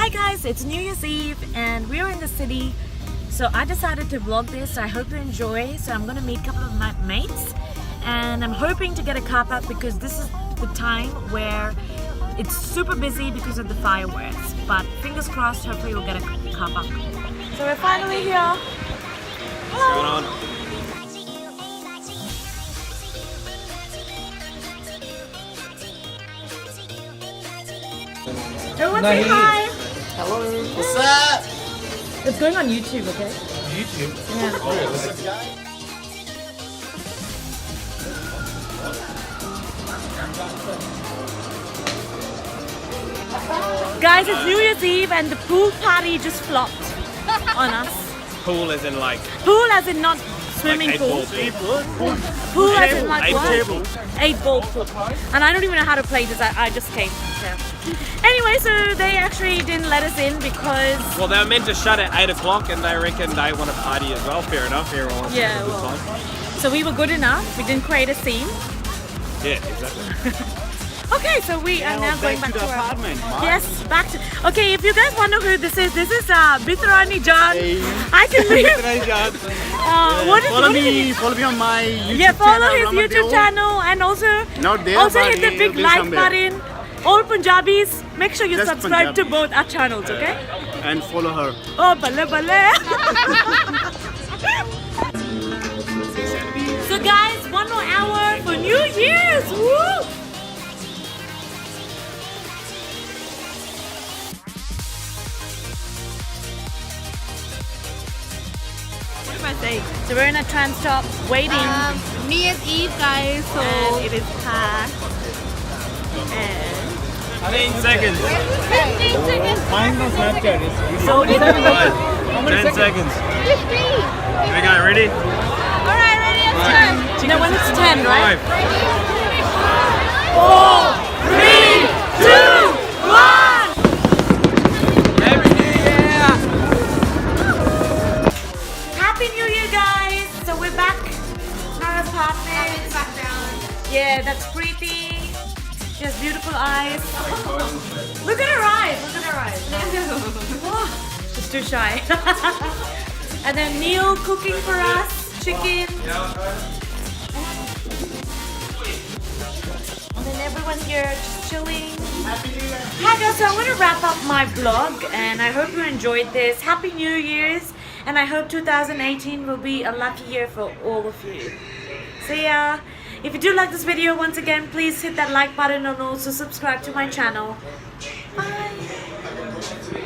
Hi guys, it's New Year's Eve and we're in the city. So I decided to vlog this. I hope you enjoy. So I'm gonna meet a couple of my mates and I'm hoping to get a car park because this is the time where it's super busy because of the fireworks. But fingers crossed, hopefully we'll get a car park. So we're finally here. What's going on? Everyone say hi. Hello. What's up? It's going on YouTube, okay? YouTube? Yeah. Guys, it's New Year's Eve and the pool party just flopped on us. Pool as in like... Pool as in not swimming pool. Pool as in like what? 8-ball pool. And I don't even know how to play this, I just came. So. Anyway, so they actually didn't let us in because... Well, they were meant to shut at 8 o'clock and they reckon they want to party as well. Fair enough, everyone wants to have a good time. So we were good enough, we didn't create a scene. Yeah, exactly. Okay, so we are now going back to our apartment. Yes, back to... Okay, if you guys wonder who this is Bitrani John. Hey. I can leave. Follow me on my YouTube yeah, follow channel, his YouTube Deol. channel and also Not there, also but hit the he big will be like somewhere. button. All Punjabis, make sure you Just subscribe to Punjabi. both our channels, okay? And follow her. Oh, bale bale. So guys, 1 more hour for New Year's. Woo! What am I saying? So we're in a tram stop waiting. New Year's Eve, guys. So And it is packed. And 15 seconds. 15 seconds. so it's 10 seconds. 15. Here we go, ready? All right, ready? Let's start. no, when it's 10, right? 5. 4, 3, 2, 1. Happy New Year, guys! So we're back in our apartment. Yeah, that's pretty. She has beautiful eyes. Look at her eyes. Look at her eyes. Oh, she's too shy. And then Neil cooking for us chicken. And then everyone here just chilling. Hi guys, so I'm going to wrap up my vlog and I hope you enjoyed this. Happy New Year's and I hope 2018 will be a lucky year for all of you. See ya! If you do like this video, once again, please hit that like button and also subscribe to my channel. Bye!